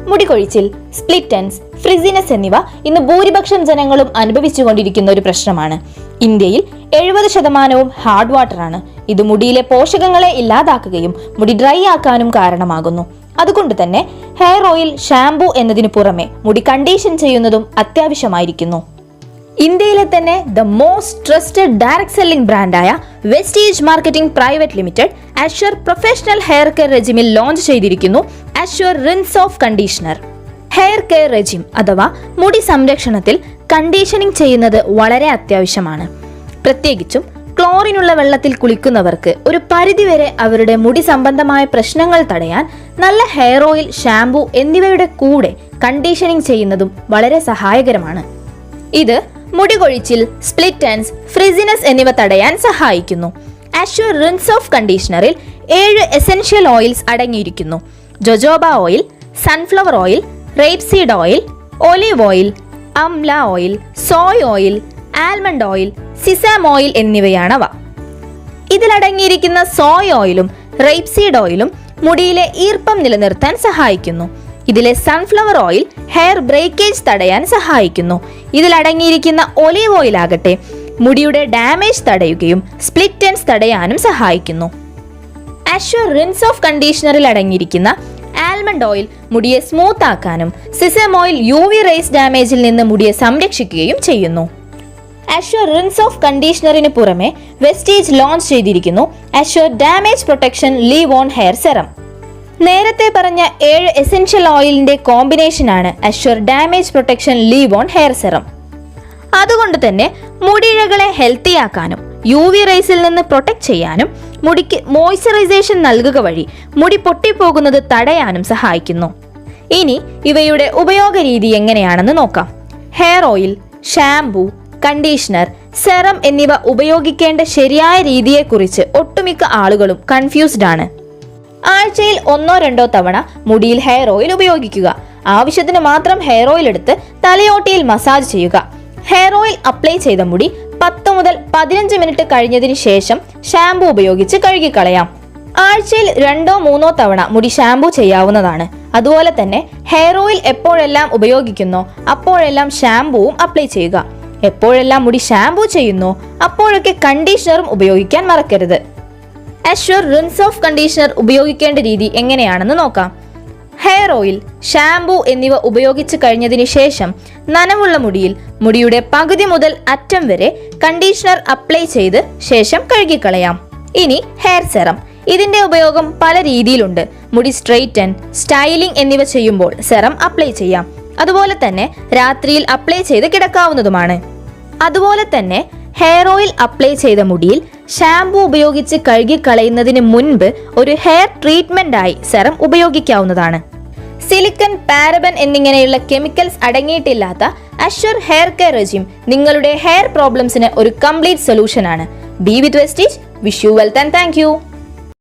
മുടി കൊഴിച്ചിൽ, split ends, frizziness എന്നിവ ഇന്ന് ഭൂരിപക്ഷം ജനങ്ങളും അനുഭവിച്ചുകൊണ്ടിരിക്കുന്ന ഒരു പ്രശ്നമാണ്. ഇന്ത്യയിൽ 70% ഹാർഡ് വാട്ടറാണ്. ഇത് മുടിയിലെ പോഷകങ്ങളെ ഇല്ലാതാക്കുകയും മുടി ഡ്രൈ ആക്കാനും കാരണമാകുന്നു. അതുകൊണ്ട് തന്നെ ഹെയർ ഓയിൽ, ഷാംപൂ എന്നതിനു പുറമെ മുടി കണ്ടീഷൻ ചെയ്യുന്നതും അത്യാവശ്യമായിരിക്കുന്നു. ഇന്ത്യയിലെ തന്നെ the most trusted direct selling ബ്രാൻഡായ Vestige marketing private limited Assure professional hair care റെജിമിൽ ലോഞ്ച് ചെയ്തിരിക്കുന്നു Assure rinse off conditioner. Hair care regime അഥവാ മുടി സംരക്ഷണത്തിൽ കണ്ടീഷനിങ് ചെയ്യുന്നത് വളരെ അത്യാവശ്യമാണ്. പ്രത്യേകിച്ചും ക്ലോറിനുള്ള വെള്ളത്തിൽ കുളിക്കുന്നവർക്ക് ഒരു പരിധിവരെ അവരുടെ മുടി സംബന്ധമായ പ്രശ്നങ്ങൾ തടയാൻ നല്ല ഹെയർ ഓയിൽ, ഷാംപൂ എന്നിവയുടെ കൂടെ കണ്ടീഷനിങ് ചെയ്യുന്നതും വളരെ സഹായകരമാണ്. ഇത് മുടി കൊഴിച്ചിൽ, സ്പ്ലിറ്റ് എൻഡ്സ്, ഫ്രിസിനെസ് എന്നിവ തടയാൻ സഹായിക്കുന്നു. അഷ്വർ റിൻസ് ഓഫ് കണ്ടീഷണറിൽ 7 എസെൻഷ്യൽ ഓയിൽസ് അടങ്ങിയിരിക്കുന്നു. Jojoba oil, sunflower oil, rapeseed oil, olive oil, amla oil, soy oil, almond oil, sesame oil എന്നിവയാണവ. ഇതിലടങ്ങിയിരിക്കുന്ന സോയ് ഓയിലും റേപ്സീഡ് ഓയിലും മുടിയിലെ ഈർപ്പം നിലനിർത്താൻ സഹായിക്കുന്നു. ഇതിലെ സൺഫ്ലവർ ഓയിൽ ഹെയർ ബ്രേക്കേജ് തടയാൻ സഹായിക്കുന്നു. ഇതിലടങ്ങിയിരിക്കുന്ന ഒലീവ് ഓയിൽ ആകട്ടെ മുടിയുടെ ഡാമേജ് തടയുകയും സ്പ്ലിറ്റ് എൻഡ്സ് തടയാനും സഹായിക്കുന്നു. അഷ്വർ റിൻസ് ഓഫ് കണ്ടീഷണറിൽ അടങ്ങിയിരിക്കുന്ന ആൽമണ്ട് ഓയിൽ മുടിയെ സ്മൂത്ത് ആക്കാനും സിസം ഓയിൽ UV റേസ് ഡാമേജിൽ നിന്ന് മുടിയെ സംരക്ഷിക്കുകയും ചെയ്യുന്നു. അഷ്വർ റിൻസ് ഓഫ് കണ്ടീഷണറിന് പുറമെ വെസ്റ്റീജ് ലോഞ്ച് ചെയ്തിരിക്കുന്നു assure damage protection leave on hair serum. നേരത്തെ പറഞ്ഞ 7 എസെൻഷ്യൽ ഓയിലിന്റെ കോമ്പിനേഷനാണ് assure damage protection leave on hair serum. അതുകൊണ്ട് തന്നെ മുടിയിഴകളെ ഹെൽത്തിയാക്കാനും UV റേസിൽ നിന്ന് പ്രൊട്ടക്ട് ചെയ്യാനും മുടിക്ക് മോയ്സ്ചറൈസേഷൻ നൽകുക വഴി മുടി പൊട്ടിപ്പോകുന്നത് തടയാനും സഹായിക്കുന്നു. ഇനി ഇവയുടെ ഉപയോഗ രീതി എങ്ങനെയാണെന്ന് നോക്കാം. Hair oil, shampoo, conditioner, serum എന്നിവ ഉപയോഗിക്കേണ്ട ശരിയായ രീതിയെക്കുറിച്ച് ഒട്ടുമിക്ക ആളുകളും കൺഫ്യൂസ്ഡ് ആണ്. ആഴ്ചയിൽ 1-2 തവണ മുടിയിൽ ഹെയർ ഓയിൽ ഉപയോഗിക്കുക. ആവശ്യത്തിന് മാത്രം ഹെയർ ഓയിൽ എടുത്ത് തലയോട്ടിയിൽ മസാജ് ചെയ്യുക. ഹെയർ ഓയിൽ അപ്ലൈ ചെയ്ത മുടി 10 മുതൽ 15 മിനിറ്റ് കഴിഞ്ഞതിന് ശേഷം ഷാംപൂ ഉപയോഗിച്ച് കഴുകിക്കളയാം. ആഴ്ചയിൽ 2-3 തവണ മുടി ഷാംപൂ ചെയ്യാവുന്നതാണ്. അതുപോലെ തന്നെ ഹെയർ ഓയിൽ എപ്പോഴെല്ലാം ഉപയോഗിക്കുന്നോ അപ്പോഴെല്ലാം ഷാംപൂവും അപ്ലൈ ചെയ്യുക. എപ്പോഴെല്ലാം മുടി ഷാംപൂ ചെയ്യുന്നോ അപ്പോഴൊക്കെ കണ്ടീഷണറും ഉപയോഗിക്കാൻ മറക്കരുത്. അഷ്വർ റിൻസ് ഓഫ് കണ്ടീഷണർ ഉപയോഗിക്കേണ്ട രീതി എങ്ങനെയാണെന്ന് നോക്കാം. ഹെയർ ഓയിൽ, ഷാംപൂ എന്നിവ ഉപയോഗിച്ച് കഴിഞ്ഞതിന് ശേഷം നനവുള്ള മുടിയിൽ മുടിയുടെ പകുതി മുതൽ അറ്റം വരെ കണ്ടീഷണർ അപ്ലൈ ചെയ്ത് ശേഷം കഴുകിക്കളയാം. ഇനി ഹെയർ സെറം. ഇതിന്റെ ഉപയോഗം പല രീതിയിലുണ്ട്. മുടി സ്ട്രെയിറ്റൻ, സ്റ്റൈലിംഗ് എന്നിവ ചെയ്യുമ്പോൾ സെറം അപ്ലൈ ചെയ്യാം. അതുപോലെ തന്നെ രാത്രിയിൽ അപ്ലൈ ചെയ്ത് കിടക്കാവുന്നതുമാണ്. അതുപോലെ തന്നെ ഹെയർ ഓയിൽ അപ്ലൈ ചെയ്ത മുടിയിൽ ഷാംപൂ ഉപയോഗിച്ച് കഴുകിക്കളയുന്നതിന് മുൻപ് ഒരു ഹെയർ ട്രീറ്റ്മെന്റ് ആയി സെറം ഉപയോഗിക്കാവുന്നതാണ്. സിലിക്കൺ, പാരബൻ എന്നിങ്ങനെയുള്ള കെമിക്കൽസ് അടങ്ങിയിട്ടില്ലാത്ത അഷ്വർ ഹെയർ കെയർ റെജിം നിങ്ങളുടെ ഹെയർ പ്രോബ്ലംസിന് ഒരു കംപ്ലീറ്റ് സൊല്യൂഷൻ ആണ്. Be with Vestige. Wish you wealth and thank U.